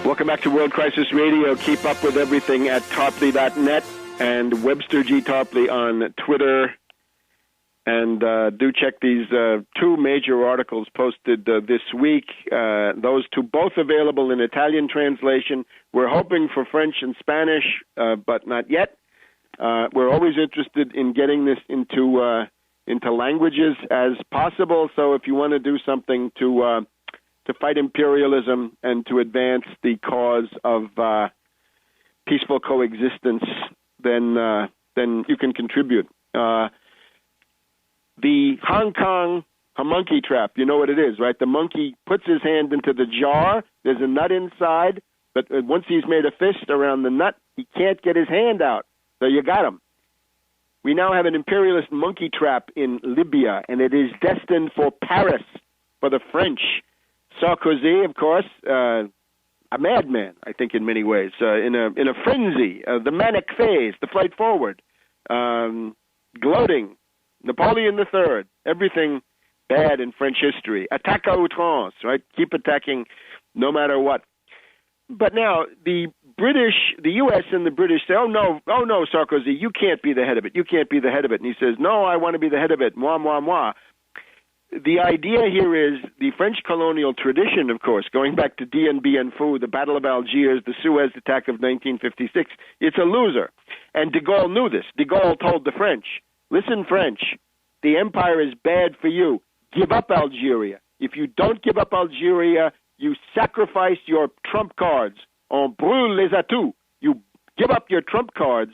Welcome back to World Crisis Radio. Keep up with everything at Tarpley.net and Webster G. Tarpley on Twitter. And do check these two major articles posted this week. Those two both available in Italian translation. We're hoping for French and Spanish, but not yet. We're always interested in getting this into languages as possible. So if you want to do something to fight imperialism and to advance the cause of peaceful coexistence, then you can contribute. The Hong Kong monkey trap, you know what it is, right? The monkey puts his hand into the jar. There's a nut inside, but once he's made a fist around the nut, he can't get his hand out. So you got him. We now have an imperialist monkey trap in Libya, and it is destined for Paris, for the French. Sarkozy, of course, a madman, I think, in many ways, in a frenzy, the manic phase, the flight forward, gloating, Napoleon III, everything bad in French history. Attaque à outrance, right? Keep attacking no matter what. But now the U.S. and the British say, oh no, Sarkozy, you can't be the head of it. You can't be the head of it. And he says, no, I want to be the head of it. Moi, moi, moi. The idea here is the French colonial tradition, of course, going back to Dien Bien Phu, the Battle of Algiers, the Suez attack of 1956. It's a loser. And de Gaulle knew this. De Gaulle told the French, listen, French, the empire is bad for you. Give up Algeria. If you don't give up Algeria, you sacrifice your trump cards. On brûle les atouts. You give up your trump cards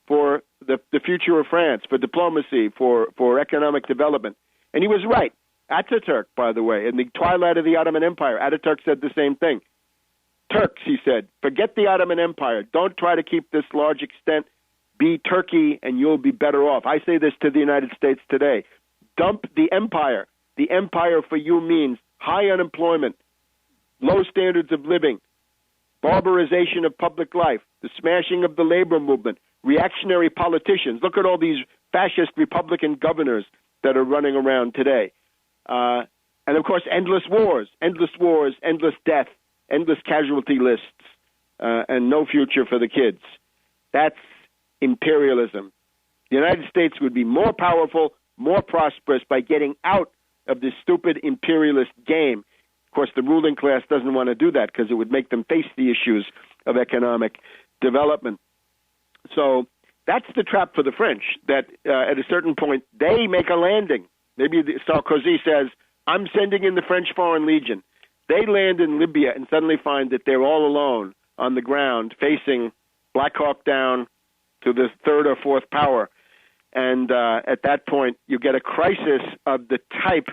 for the future of France, for diplomacy, for economic development. And he was right. Ataturk, by the way, in the twilight of the Ottoman Empire, Ataturk said the same thing. Turks, he said, forget the Ottoman Empire. Don't try to keep this large extent. Be Turkey, and you'll be better off. I say this to the United States today. Dump the empire. The empire for you means high unemployment, low standards of living, barbarization of public life, the smashing of the labor movement, reactionary politicians. Look at all these fascist Republican governors that are running around today. And, of course, endless wars, endless death, endless casualty lists, and no future for the kids. That's imperialism. The United States would be more powerful, more prosperous by getting out of this stupid imperialist game. Of course, the ruling class doesn't want to do that because it would make them face the issues of economic development. So that's the trap for the French, that at a certain point they make a landing. Maybe Sarkozy says, I'm sending in the French Foreign Legion. They land in Libya and suddenly find that they're all alone on the ground facing Black Hawk Down to the third or fourth power. And at that point, you get a crisis of the type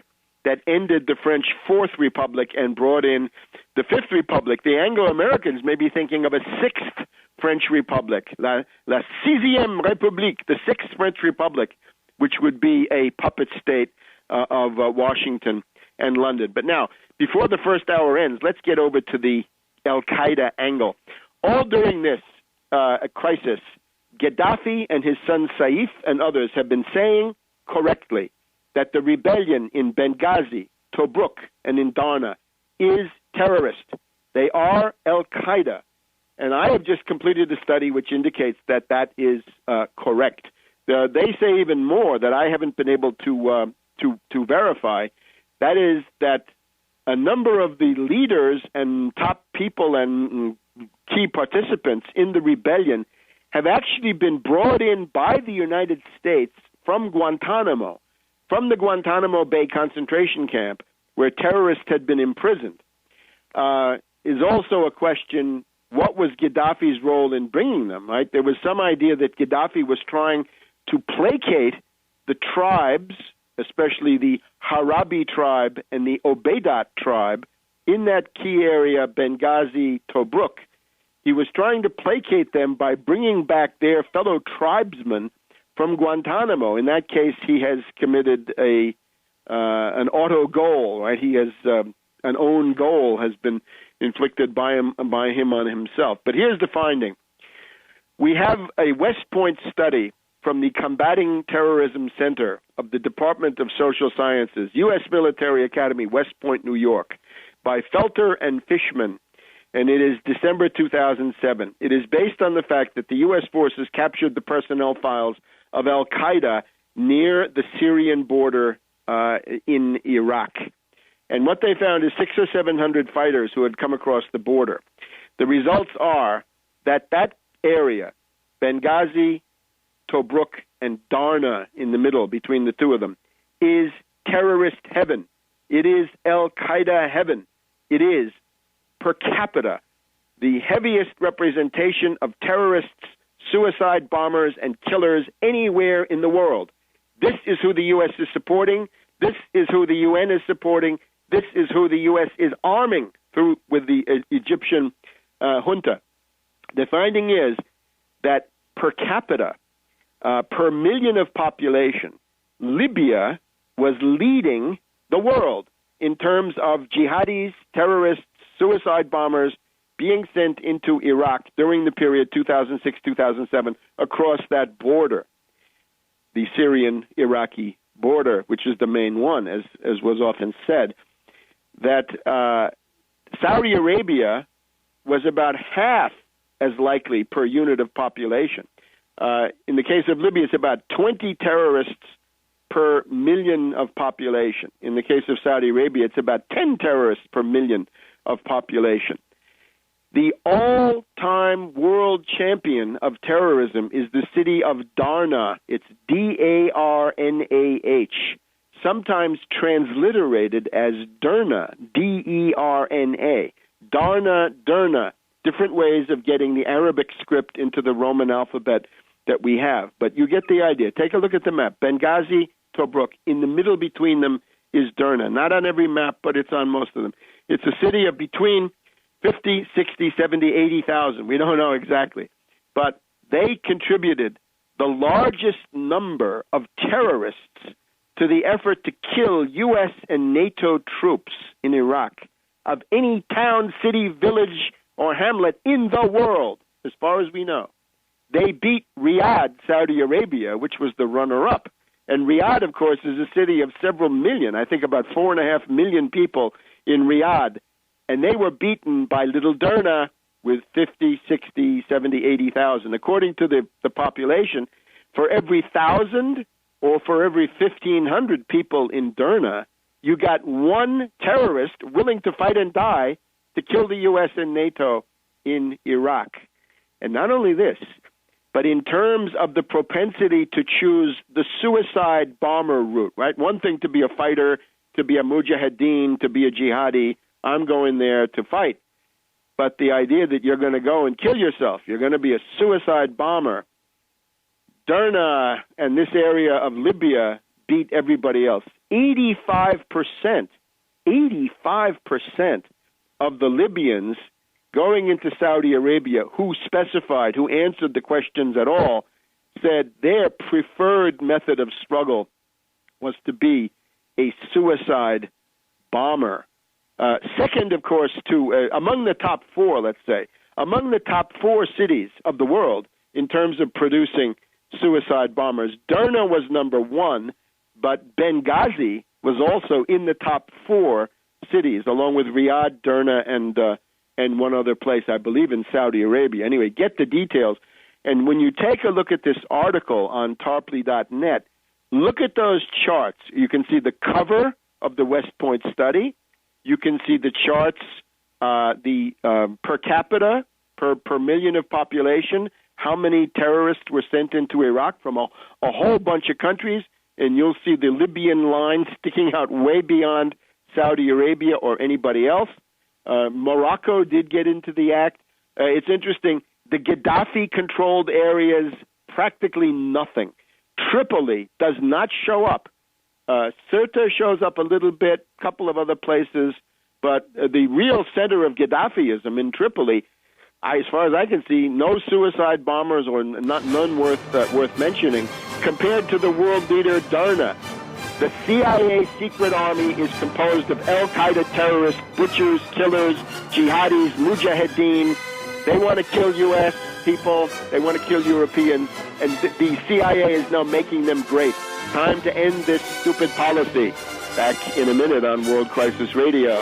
that ended the French Fourth Republic and brought in the Fifth Republic. The Anglo-Americans may be thinking of a Sixth French Republic, la Sixième République, the Sixth French Republic, which would be a puppet state of Washington and London. But now, before the first hour ends, let's get over to the al-Qaeda angle. All during this crisis, Gaddafi and his son Saif and others have been saying correctly that the rebellion in Benghazi, Tobruk, and in Darna is terrorist. They are al-Qaeda. And I have just completed a study which indicates that that is correct. They say even more that I haven't been able to verify. That is that a number of the leaders and top people and key participants in the rebellion have actually been brought in by the United States from Guantanamo, from the Guantanamo Bay concentration camp where terrorists had been imprisoned. Is also a question, what was Gaddafi's role in bringing them, right? There was some idea that Gaddafi was trying to placate the tribes, especially the Harabi tribe and the Obeidat tribe, in that key area, Benghazi, Tobruk. He was trying to placate them by bringing back their fellow tribesmen from Guantanamo. In that case, he has committed an auto goal, right? He has an own goal has been inflicted by him on himself. But here's the finding. We have a West Point study from the Combating Terrorism Center of the Department of Social Sciences, U.S. Military Academy, West Point, New York, by Felter and Fishman. and it is December 2007. It is based on the fact that the U.S. forces captured the personnel files of al-Qaeda near the Syrian border in Iraq. And what they found is 600 or 700 fighters who had come across the border. The results are that area, Benghazi, Tobruk, and Darna in the middle between the two of them, is terrorist heaven. It is al-Qaeda heaven. It is, per capita, the heaviest representation of terrorists, suicide bombers, and killers anywhere in the world. This is who the U.S. is supporting. This is who the UN is supporting. This is who the U.S. is arming through with the Egyptian junta. The finding is that per capita, per million of population, Libya was leading the world in terms of jihadis, terrorists, suicide bombers being sent into Iraq during the period 2006-2007 across that border, the Syrian-Iraqi border, which is the main one, as was often said, that Saudi Arabia was about half as likely per unit of population. In the case of Libya, it's about 20 terrorists per million of population. In the case of Saudi Arabia, it's about 10 terrorists per million of population. The all-time world champion of terrorism is the city of Darna. It's D-A-R-N-A-H, sometimes transliterated as Derna, D-E-R-N-A. Derna, different ways of getting the Arabic script into the Roman alphabet that we have. But you get the idea. Take a look at the map. Benghazi, Tobruk. In the middle between them is Derna. Not on every map, but it's on most of them. It's a city of between 50, 60, 70, 80,000. We don't know exactly. But they contributed the largest number of terrorists to the effort to kill U.S. and NATO troops in Iraq of any town, city, village, or hamlet in the world, as far as we know. They beat Riyadh, Saudi Arabia, which was the runner-up. And Riyadh, of course, is a city of several million, I think about 4.5 million people in Riyadh. And they were beaten by Little Derna with 50, 60, 70, 80,000. According to the population, for every 1,000 or for every 1,500 people in Derna, you got one terrorist willing to fight and die to kill the U.S. and NATO in Iraq. And not only this, but in terms of the propensity to choose the suicide bomber route, right? One thing to be a fighter, to be a mujahideen, to be a jihadi, I'm going there to fight. But the idea that you're going to go and kill yourself, you're going to be a suicide bomber, Derna and this area of Libya beat everybody else. 85% of the Libyans going into Saudi Arabia who specified, who answered the questions at all, said their preferred method of struggle was to be a suicide bomber. Second, of course, to among the top four, let's say, among the top four cities of the world in terms of producing suicide bombers, Derna was number one, but Benghazi was also in the top four cities, along with Riyadh, Derna, and one other place, I believe, in Saudi Arabia. Anyway, get the details. And when you take a look at this article on tarpley.net, look at those charts. You can see the cover of the West Point study. You can see the charts, per capita, per million of population, how many terrorists were sent into Iraq from a whole bunch of countries, and you'll see the Libyan line sticking out way beyond Saudi Arabia or anybody else. Morocco did get into the act. It's interesting. The Gaddafi-controlled areas, practically nothing. Tripoli does not show up. Sirte shows up a little bit, a couple of other places, but the real center of Gaddafiism in Tripoli, as far as I can see, no suicide bombers or none worth mentioning, compared to the world leader Derna. The CIA secret army is composed of al-Qaeda terrorists, butchers, killers, jihadis, mujahideen. They want to kill U.S. people. They want to kill Europeans. And the CIA is now making them great. Time to end this stupid policy. Back in a minute on World Crisis Radio.